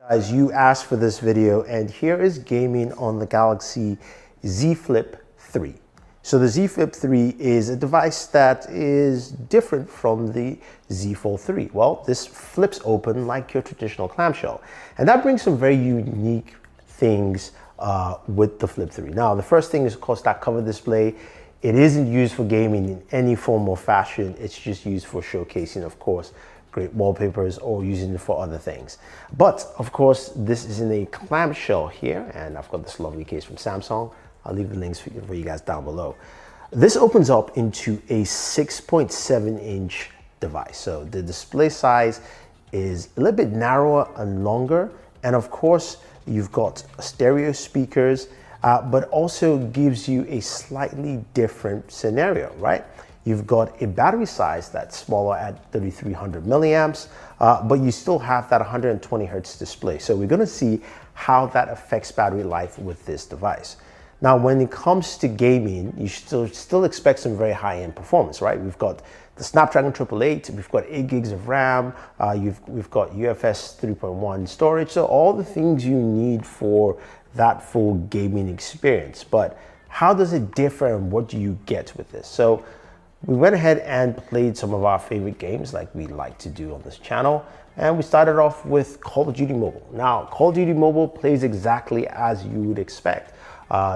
Guys, you asked for this video, and here is gaming on the Galaxy Z Flip 3. So the Z Flip 3 is a device that is different from the Z Fold 3. Well, this flips open like your traditional clamshell, and that brings some very unique things with the Flip 3. Now, the first thing is, of course, that cover display. It isn't used for gaming in any form or fashion. It's just used for showcasing, of course, great wallpapers or using it for other things. But of course, this is in a clamshell here, and I've got this lovely case from Samsung. I'll leave the links for you guys down below. This opens up into a 6.7-inch device. So the display size is a little bit narrower and longer. And of course, you've got stereo speakers, but also gives you a slightly different scenario, right? You've got a battery size that's smaller at 3,300 milliamps, but you still have that 120 hertz display. So we're gonna see how that affects battery life with this device. Now, when it comes to gaming, you still expect some very high-end performance, right? We've got the Snapdragon 888, we've got 8 gigs of RAM, we've got UFS 3.1 storage, so all the things you need for that full gaming experience. But how does it differ and what do you get with this? So we went ahead and played some of our favorite games like we like to do on this channel. And we started off with Call of Duty Mobile. Now, Call of Duty Mobile plays exactly as you would expect.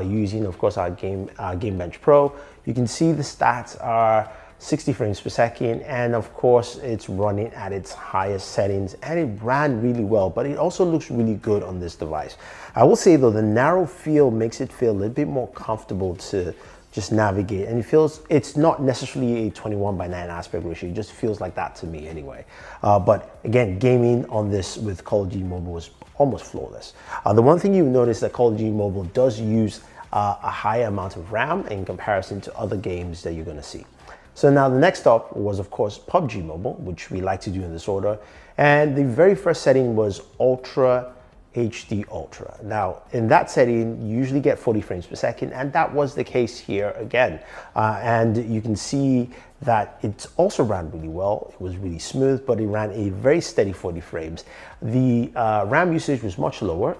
Using, of course, our Game Bench Pro. You can see the stats are 60 frames per second. And of course, it's running at its highest settings and it ran really well, but it also looks really good on this device. I will say though, the narrow feel makes it feel a little bit more comfortable to just navigate, and it's not necessarily a 21:9 aspect ratio. It just feels like that to me anyway. But again, gaming on this with Call of Duty Mobile was almost flawless. The one thing you notice that Call of Duty Mobile does use a high amount of RAM in comparison to other games that you're gonna see. So now the next up was, of course, PUBG Mobile, which we like to do in this order. And the very first setting was Ultra HD Ultra. Now, in that setting, you usually get 40 frames per second, and that was the case here again. And you can see that it also ran really well. It was really smooth, but it ran a very steady 40 frames. The RAM usage was much lower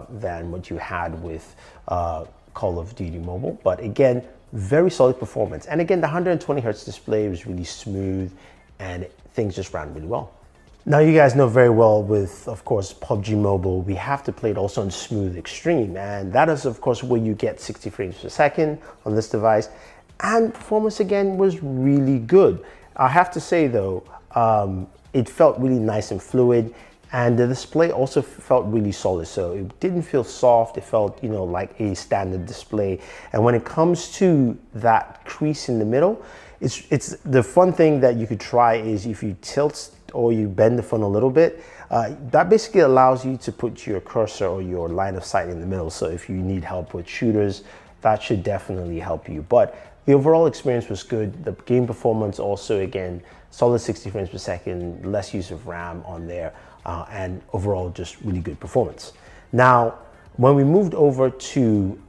than what you had with Call of Duty Mobile, but again, very solid performance. And again, the 120 hertz display was really smooth and things just ran really well. Now, you guys know very well with, of course, PUBG Mobile, we have to play it also on Smooth Extreme. And that is, of course, where you get 60 frames per second on this device. And performance, again, was really good. I have to say, though, it felt really nice and fluid. And the display also felt really solid. So it didn't feel soft. It felt, you know, like a standard display. And when it comes to that crease in the middle, it's the fun thing that you could try is if you tilt or you bend the phone a little bit, that basically allows you to put your cursor or your line of sight in the middle. So if you need help with shooters, that should definitely help you. But the overall experience was good. The game performance also, again, solid 60 frames per second, less use of RAM on there, and overall just really good performance. Now, when we moved over to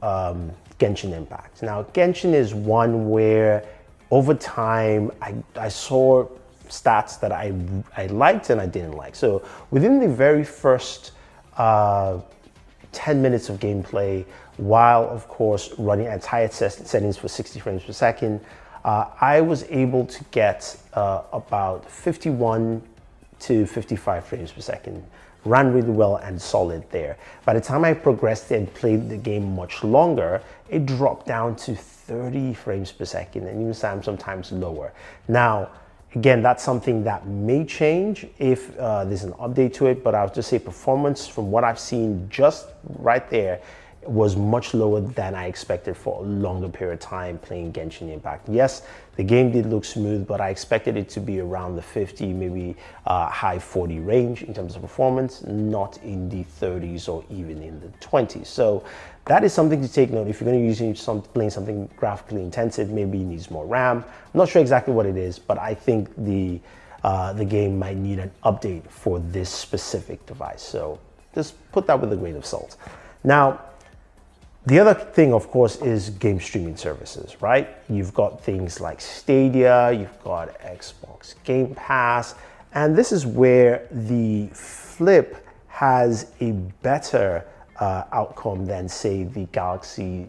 Genshin Impact. Now, Genshin is one where over time, I saw stats that I liked and I didn't like. So within the very first 10 minutes of gameplay, while of course running at highest settings for 60 frames per second, I was able to get about 51 to 55 frames per second. Ran really well and solid there. By the time I progressed and played the game much longer, it dropped down to 30 frames per second and even sometimes lower. Now, again, that's something that may change if there's an update to it, but I'll just say performance from what I've seen just right there was much lower than I expected for a longer period of time playing Genshin Impact. Yes, the game did look smooth, but I expected it to be around the 50, maybe high 40 range in terms of performance, not in the 30s or even in the 20s. So that is something to take note. If you're going to use playing something graphically intensive, maybe it needs more RAM. I'm not sure exactly what it is, but I think the game might need an update for this specific device. So just put that with a grain of salt. Now, the other thing, of course, is game streaming services, right? You've got things like Stadia, you've got Xbox Game Pass, and this is where the Flip has a better outcome than, say, the Galaxy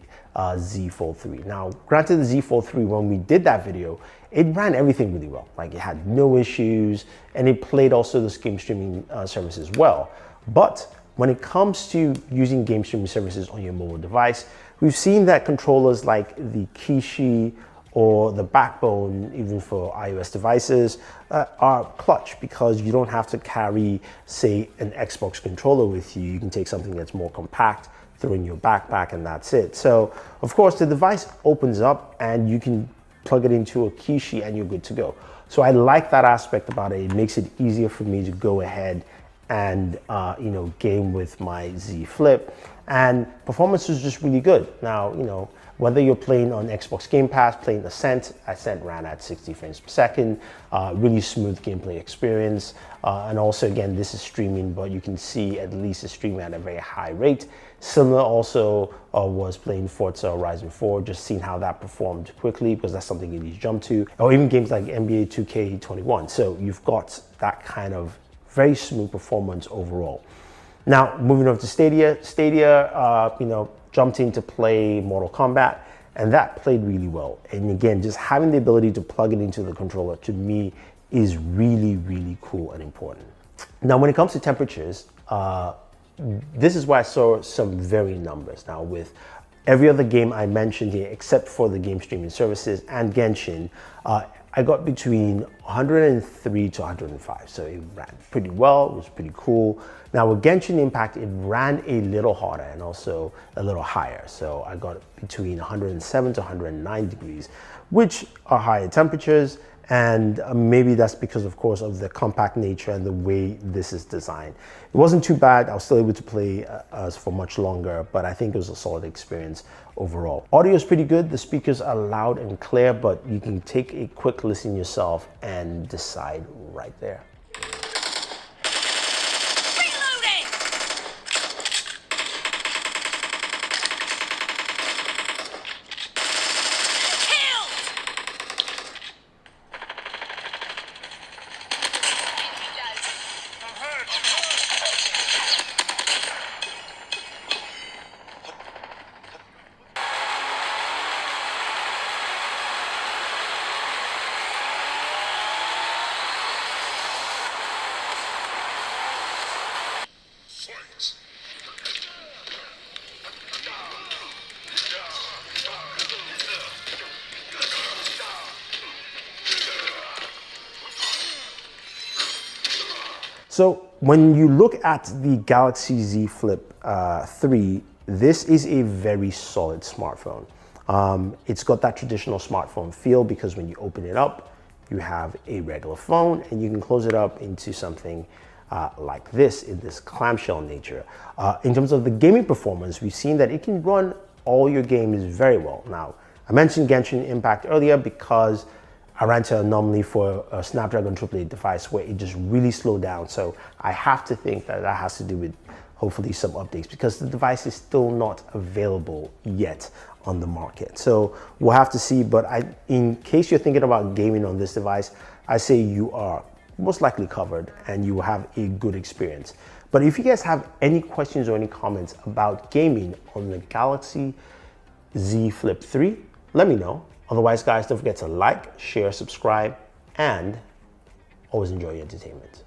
Z Fold 3. Now, granted, the Z Fold 3, when we did that video, it ran everything really well. Like, it had no issues, and it played also this game streaming service as well. But when it comes to using game streaming services on your mobile device, we've seen that controllers like the Kishi or the Backbone, even for iOS devices, are clutch because you don't have to carry, say, an Xbox controller with you. You can take something that's more compact, throw in your backpack, and that's it. So, of course, the device opens up and you can plug it into a Kishi and you're good to go. So I like that aspect about it. It makes it easier for me to go ahead and game with my Z Flip, and performance is just really good. Now, whether you're playing on Xbox Game Pass, playing Ascent ran at 60 frames per second, really smooth gameplay experience, and also, again, this is streaming, but you can see at least it's streaming at a very high rate. Similar also was playing Forza Horizon 4, just seeing how that performed quickly, because that's something you need to jump to, or even games like NBA 2K21. So you've got that kind of very smooth performance overall. Now, moving over to Stadia, jumped in to play Mortal Kombat, and that played really well. And again, just having the ability to plug it into the controller, to me, is really, really cool and important. Now, when it comes to temperatures, this is where I saw some varying numbers. Now, with every other game I mentioned here, except for the game streaming services and Genshin, I got between 103 to 105, so it ran pretty well, it was pretty cool. Now with Genshin Impact, it ran a little harder and also a little higher, so I got between 107 to 109 degrees, which are higher temperatures, and maybe that's because, of course, of the compact nature and the way this is designed. It wasn't too bad. I was still able to play for much longer, but I think it was a solid experience overall. Audio is pretty good. The speakers are loud and clear, but you can take a quick listen yourself and decide right there. So when you look at the Galaxy Z Flip 3, this is a very solid smartphone. It's got that traditional smartphone feel because when you open it up, you have a regular phone and you can close it up into something like this, in this clamshell nature. In terms of the gaming performance, we've seen that it can run all your games very well. Now, I mentioned Genshin Impact earlier because I ran into an anomaly for a Snapdragon 888 device where it just really slowed down. So I have to think that that has to do with hopefully some updates because the device is still not available yet on the market. So we'll have to see, but in case you're thinking about gaming on this device, I say you are most likely covered and you will have a good experience. But if you guys have any questions or any comments about gaming on the Galaxy Z Flip 3, let me know. Otherwise, guys, don't forget to like, share, subscribe, and always enjoy your entertainment.